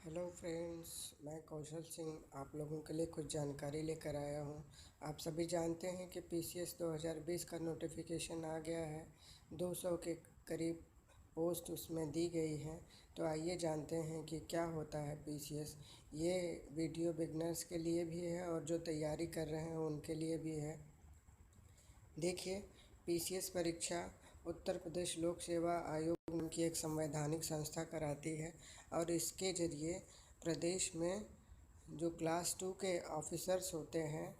Hello friends, मैं कौशल सिंह आप लोगों के लिए कुछ जानकारी लेकर आया हूँ। आप सभी जानते हैं कि पीसीएस 2020 का नोटिफिकेशन आ गया है। 200 के करीब पोस्ट उसमें दी गई हैं। तो आइए जानते हैं कि क्या होता है पीसीएस। ये वीडियो बिगनर्स के लिए भी है और जो तैयारी कर रहे हैं उनके लिए भी है। देखिए, पीसीएस परीक्षा उत्तर प्रदेश लोक सेवा आयोग की एक संवैधानिक संस्था कराती है और इसके ज़रिए प्रदेश में जो क्लास 2 के ऑफिसर्स होते हैं,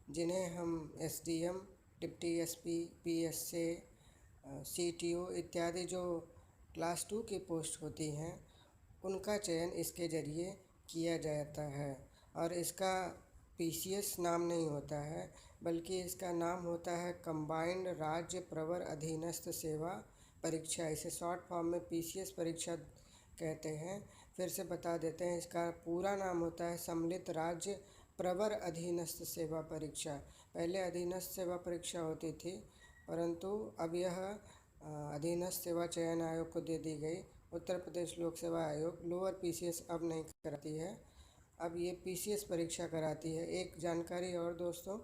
जिन्हें हम SDM, deputy SP, PSA, CTO इत्यादि जो क्लास 2 की पोस्ट होती हैं, उनका चयन इसके ज़रिए किया जाता है। और इसका पीसीएस नाम नहीं होता है, बल्कि इसका नाम होता है कंबाइंड राज्य प्रवर अधीनस्थ सेवा परीक्षा। इसे शॉर्ट फॉर्म में पीसीएस परीक्षा कहते हैं। फिर से बता देते हैं, इसका पूरा नाम होता है सम्मिलित राज्य प्रवर अधीनस्थ सेवा परीक्षा। पहले अधीनस्थ सेवा परीक्षा होती थी, परंतु अब यह अधीनस्थ सेवा चयन आयोग को दे दी गई। उत्तर प्रदेश लोक सेवा आयोग लोअर पीसीएस अब नहीं कराती है, अब ये पीसीएस परीक्षा कराती है। एक जानकारी और दोस्तों,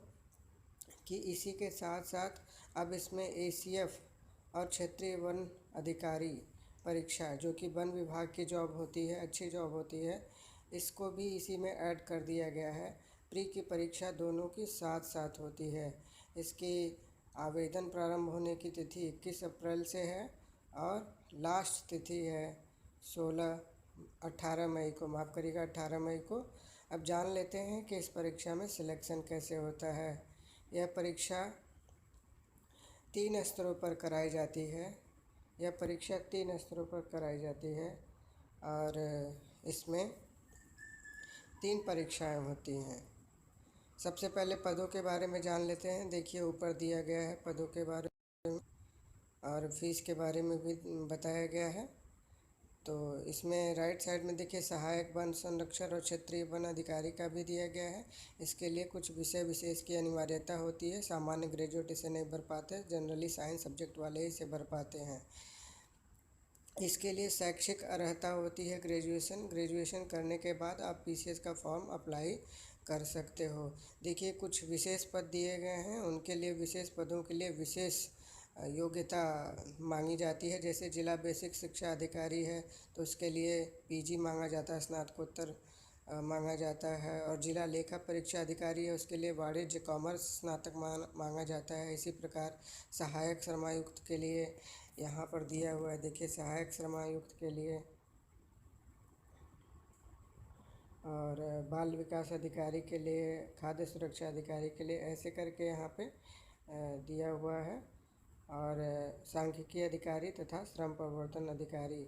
कि इसी के साथ साथ अब इसमें एसीएफ और क्षेत्रीय वन अधिकारी परीक्षा, जो कि वन विभाग की जॉब होती है, अच्छी जॉब होती है, इसको भी इसी में ऐड कर दिया गया है। प्री की परीक्षा दोनों की साथ साथ होती है। इसकी आवेदन प्रारंभ होने की तिथि 21 अप्रैल से है और लास्ट तिथि है 18 मई को, माफ़ करिएगा 18 मई को। अब जान लेते हैं कि इस परीक्षा में सिलेक्शन कैसे होता है। यह परीक्षा 3 स्तरों पर कराई जाती है। यह परीक्षा 3 स्तरों पर कराई जाती है और इसमें 3 परीक्षाएं होती हैं। सबसे पहले पदों के बारे में जान लेते हैं। देखिए, ऊपर दिया गया है पदों के बारे में और फीस के बारे में भी बताया गया है। तो इसमें राइट साइड में देखिए, सहायक वन संरक्षक और क्षेत्रीय वन अधिकारी का भी दिया गया है। इसके लिए कुछ विषय विशेष की अनिवार्यता होती है। सामान्य ग्रेजुएट इसे नहीं भर पाते, जनरली साइंस सब्जेक्ट वाले ही इसे भर पाते हैं। इसके लिए शैक्षिक अर्हता होती है ग्रेजुएशन करने के बाद आप पीसीएस का फॉर्म अप्लाई कर सकते हो। देखिए, कुछ विशेष पद दिए गए हैं, उनके लिए विशेष पदों के लिए विशेष योग्यता मांगी जाती है। जैसे जिला बेसिक शिक्षा अधिकारी है तो उसके लिए पीजी मांगा जाता है, स्नातकोत्तर मांगा जाता है। और जिला लेखा परीक्षा अधिकारी है, उसके लिए वाणिज्य कॉमर्स स्नातक मांगा जाता है। इसी प्रकार सहायक श्रमायुक्त के लिए यहाँ पर दिया हुआ है, देखिए सहायक श्रमायुक्त के लिए, और बाल विकास अधिकारी के लिए, खाद्य सुरक्षा अधिकारी के लिए, ऐसे करके यहाँ पे दिया हुआ है। और सांख्यिकी अधिकारी तथा श्रम प्रवर्तन अधिकारी,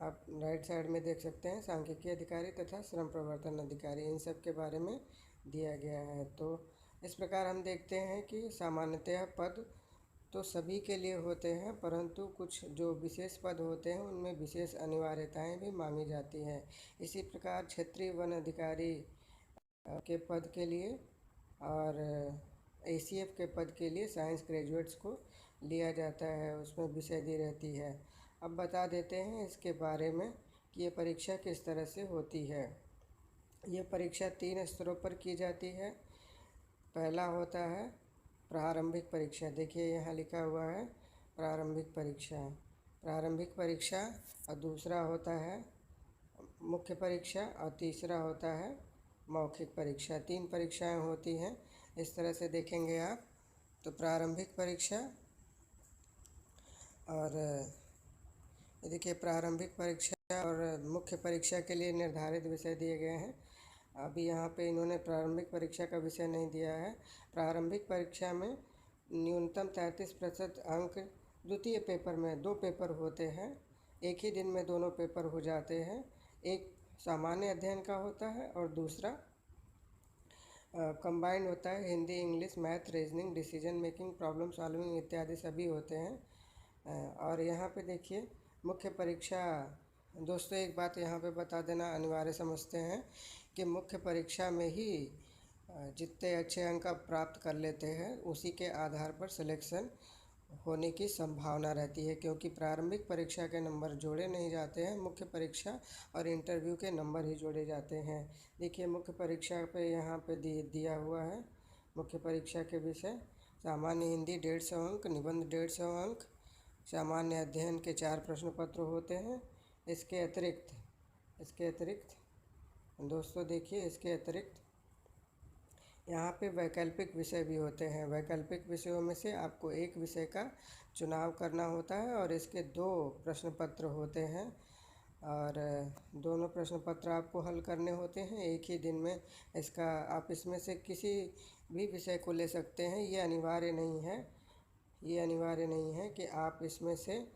आप राइट साइड में देख सकते हैं, सांख्यिकी अधिकारी तथा श्रम प्रवर्तन अधिकारी, इन सब के बारे में दिया गया है। तो इस प्रकार हम देखते हैं कि सामान्यतः पद तो सभी के लिए होते हैं, परंतु कुछ जो विशेष पद होते हैं उनमें विशेष अनिवार्यताएं भी मांगी जाती हैं। इसी प्रकार क्षेत्रीय वन अधिकारी के पद के लिए और एसीएफ के पद के लिए साइंस ग्रेजुएट्स को लिया जाता है, उसमें विषय दी रहती है। अब बता देते हैं इसके बारे में कि ये परीक्षा किस तरह से होती है। ये परीक्षा 3 स्तरों पर की जाती है। पहला होता है प्रारंभिक परीक्षा, देखिए यहाँ लिखा हुआ है प्रारंभिक परीक्षा, प्रारंभिक परीक्षा। और दूसरा होता है मुख्य परीक्षा और तीसरा होता है मौखिक परीक्षा। 3 परीक्षाएं होती हैं। इस तरह से देखेंगे आप तो प्रारंभिक परीक्षा और देखिए प्रारंभिक परीक्षा और मुख्य परीक्षा के लिए निर्धारित विषय दिए गए हैं। अभी यहाँ पे इन्होंने प्रारंभिक परीक्षा का विषय नहीं दिया है। प्रारंभिक परीक्षा में न्यूनतम 33% अंक, द्वितीय पेपर में 2 पेपर होते हैं, एक ही दिन में दोनों पेपर हो जाते हैं। एक सामान्य अध्ययन का होता है और दूसरा कंबाइंड होता है, Hindi, English, math, reasoning, decision making, problem solving इत्यादि सभी होते हैं। और यहाँ पे देखिए मुख्य परीक्षा, दोस्तों एक बात यहाँ पे बता देना अनिवार्य समझते हैं कि मुख्य परीक्षा में ही जितने अच्छे अंक आप प्राप्त कर लेते हैं उसी के आधार पर सिलेक्शन होने की संभावना रहती है, क्योंकि प्रारंभिक परीक्षा के नंबर जोड़े नहीं जाते हैं, मुख्य परीक्षा और इंटरव्यू के नंबर ही जोड़े जाते हैं। देखिए मुख्य परीक्षा पे यहाँ पे दिया हुआ है। मुख्य परीक्षा के विषय सामान्य हिंदी 150 अंक, निबंध 150 अंक, सामान्य अध्ययन के 4 प्रश्न पत्र होते हैं। इसके अतिरिक्त दोस्तों देखिए, इसके अतिरिक्त यहाँ पे वैकल्पिक विषय भी होते हैं। वैकल्पिक विषयों में से आपको एक विषय का चुनाव करना होता है और इसके 2 प्रश्न पत्र होते हैं, और दोनों प्रश्न पत्र आपको हल करने होते हैं एक ही दिन में। आप इसमें से किसी भी विषय को ले सकते हैं, ये अनिवार्य नहीं है कि आप इसमें से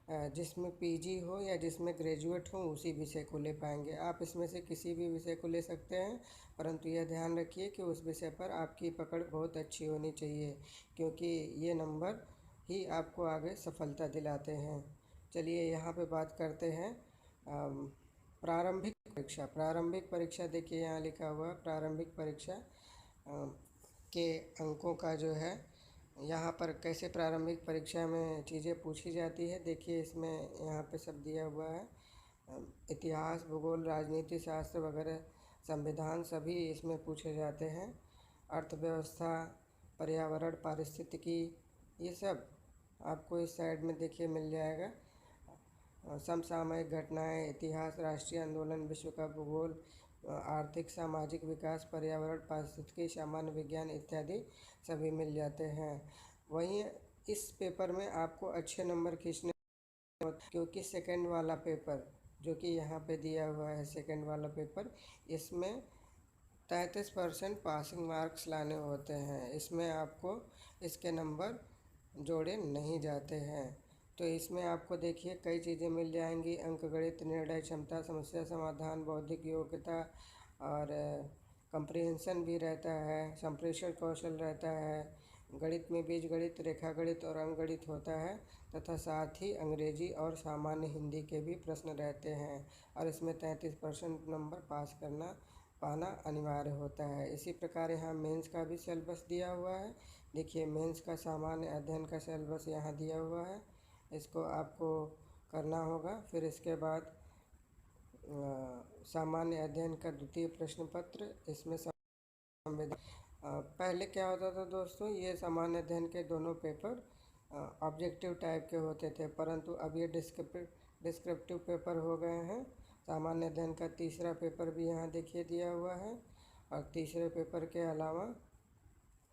जिसमें पीजी हो या जिसमें ग्रेजुएट हो उसी विषय को ले पाएंगे। आप इसमें से किसी भी विषय को ले सकते हैं, परंतु यह ध्यान रखिए कि उस विषय पर आपकी पकड़ बहुत अच्छी होनी चाहिए, क्योंकि ये नंबर ही आपको आगे सफलता दिलाते हैं। चलिए यहाँ पे बात करते हैं प्रारंभिक परीक्षा। देखिए यहाँ लिखा हुआ प्रारंभिक परीक्षा के अंकों का जो है, यहाँ पर कैसे प्रारंभिक परीक्षा में चीज़ें पूछी जाती है। देखिए इसमें यहाँ पे सब दिया हुआ है। इतिहास, भूगोल, राजनीति शास्त्र वगैरह, संविधान सभी इसमें पूछे जाते हैं। अर्थव्यवस्था, पर्यावरण, पारिस्थितिकी, ये सब आपको इस साइड में देखिए मिल जाएगा। समसामयिक घटनाएं, इतिहास, राष्ट्रीय आंदोलन, विश्व का भूगोल, आर्थिक सामाजिक विकास, पर्यावरण, पारिस्थितिकी, सामान्य विज्ञान इत्यादि सभी मिल जाते हैं। वहीं इस पेपर में आपको अच्छे नंबर खींचने, क्योंकि सेकंड वाला पेपर जो कि यहाँ पे दिया हुआ है, सेकंड वाला पेपर, इसमें 33% पासिंग मार्क्स लाने होते हैं। इसमें आपको इसके नंबर जोड़े नहीं जाते हैं। तो इसमें आपको देखिए कई चीज़ें मिल जाएंगी। अंकगणित, निर्णय क्षमता, समस्या समाधान, बौद्धिक योग्यता और कंप्रिहेंशन भी रहता है, संप्रेषण कौशल रहता है, गणित में बीजगणित, रेखागणित और अंकगणित होता है, तथा साथ ही अंग्रेजी और सामान्य हिंदी के भी प्रश्न रहते हैं। और इसमें 33% नंबर पाना अनिवार्य होता है। इसी प्रकार यहाँ मेंस का भी सिलेबस दिया हुआ है। देखिए मेंस का सामान्य अध्ययन का सिलेबस यहाँ दिया हुआ है, इसको आपको करना होगा। फिर इसके बाद सामान्य अध्ययन का द्वितीय प्रश्न पत्र, इसमें पहले क्या होता था दोस्तों, ये सामान्य अध्ययन के दोनों पेपर ऑब्जेक्टिव टाइप के होते थे, परंतु अब ये डिस्क्रिप्टिव पेपर हो गए हैं। सामान्य अध्ययन का तीसरा पेपर भी यहाँ देखिए दिया हुआ है, और तीसरे पेपर के अलावा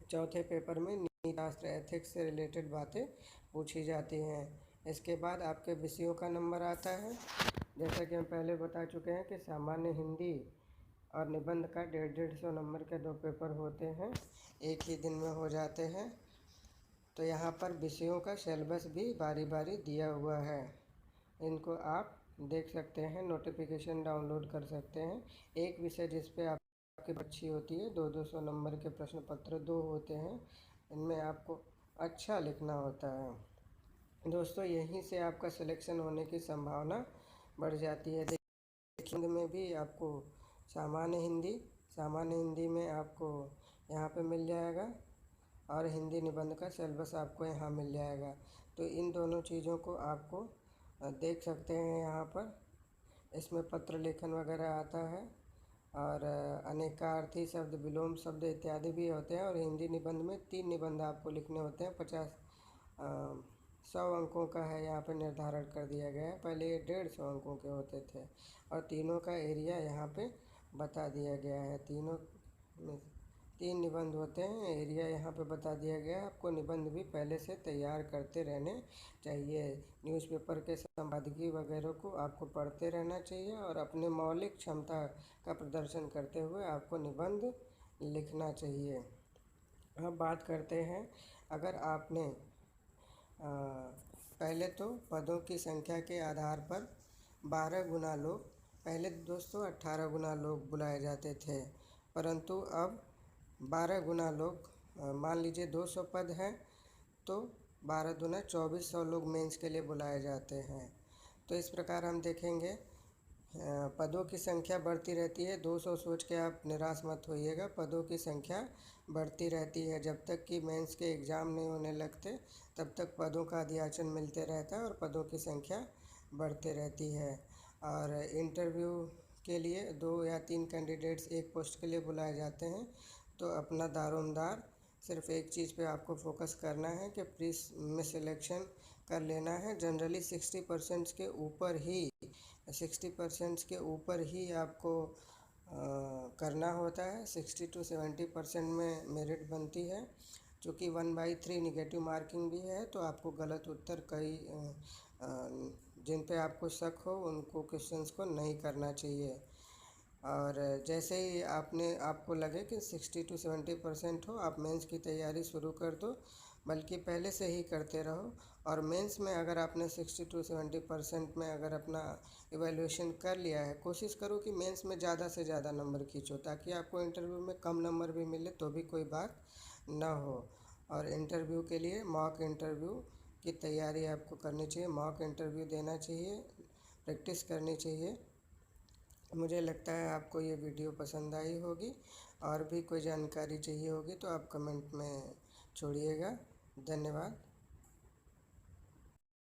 चौथे पेपर में नीति शास्त्र, एथिक्स से रिलेटेड बातें पूछी जाती हैं। इसके बाद आपके विषयों का नंबर आता है। जैसा कि हम पहले बता चुके हैं कि सामान्य हिंदी और निबंध का 150 नंबर के 2 पेपर होते हैं, एक ही दिन में हो जाते हैं। तो यहाँ पर विषयों का सिलेबस भी बारी बारी दिया हुआ है, इनको आप देख सकते हैं, नोटिफिकेशन डाउनलोड कर सकते हैं। एक विषय जिस पे आपकी अच्छी होती है, 200 नंबर के प्रश्न पत्र 2 होते हैं, इनमें आपको अच्छा लिखना होता है दोस्तों। यहीं से आपका सिलेक्शन होने की संभावना बढ़ जाती है। हिंदी में भी आपको सामान्य हिंदी में आपको यहाँ पे मिल जाएगा, और हिंदी निबंध का सिलेबस आपको यहाँ मिल जाएगा। तो इन दोनों चीज़ों को आपको देख सकते हैं यहाँ पर। इसमें पत्र लेखन वगैरह आता है, और अनेकार्थी शब्द, विलोम शब्द इत्यादि भी होते हैं। और हिंदी निबंध में 3 निबंध आपको लिखने होते हैं। 100 अंकों का है, यहाँ पे निर्धारण कर दिया गया है। पहले ये 150 अंकों के होते थे, और तीनों का एरिया यहाँ पे बता दिया गया है। तीनों में 3 निबंध होते हैं, एरिया यहाँ पे बता दिया गया है। आपको निबंध भी पहले से तैयार करते रहने चाहिए। न्यूज़पेपर के संपादकीय वगैरह को आपको पढ़ते रहना चाहिए, और अपने मौलिक क्षमता का प्रदर्शन करते हुए आपको निबंध लिखना चाहिए। अब बात करते हैं, अगर आपने पहले तो पदों की संख्या के आधार पर 12 गुना लोग, पहले दोस्तों 18 गुना लोग बुलाए जाते थे, परंतु अब 12 गुना लोग, मान लीजिए 200 पद हैं तो 12 दूना 2400 लोग मेंस के लिए बुलाए जाते हैं। तो इस प्रकार हम देखेंगे पदों की संख्या बढ़ती रहती है। 200 सोच के आप निराश मत होइएगा। पदों की संख्या बढ़ती रहती है। जब तक कि मेंस के एग्ज़ाम नहीं होने लगते तब तक पदों का अध्याचन मिलते रहता है और पदों की संख्या बढ़ते रहती है। और इंटरव्यू के लिए 2 या 3 कैंडिडेट्स एक पोस्ट के लिए बुलाए जाते हैं। तो अपना दारोमदार सिर्फ एक चीज़ पे आपको फोकस करना है कि प्री में सिलेक्शन कर लेना है। जनरली 60% के ऊपर ही 60% के ऊपर ही आपको करना होता है। 60 to 70% में मेरिट बनती है। चूँकि 1/3 निगेटिव मार्किंग भी है तो आपको गलत उत्तर कई जिन पे आपको शक हो उनको क्वेश्चंस को नहीं करना चाहिए। और जैसे ही आपको लगे कि 60 to 70% हो, आप मेंस की तैयारी शुरू कर दो, बल्कि पहले से ही करते रहो। और मेंस में अगर आपने 60 to 70% में अगर अपना इवैल्यूएशन कर लिया है, कोशिश करो कि मेंस में ज़्यादा से ज़्यादा नंबर खींचो, ताकि आपको इंटरव्यू में कम नंबर भी मिले तो भी कोई बात ना हो। और इंटरव्यू के लिए मॉक इंटरव्यू की तैयारी आपको करनी चाहिए, मॉक इंटरव्यू देना चाहिए, प्रैक्टिस करनी चाहिए। मुझे लगता है आपको ये वीडियो पसंद आई होगी। और भी कोई जानकारी चाहिए होगी तो आप कमेंट में छोड़िएगा। धन्यवाद।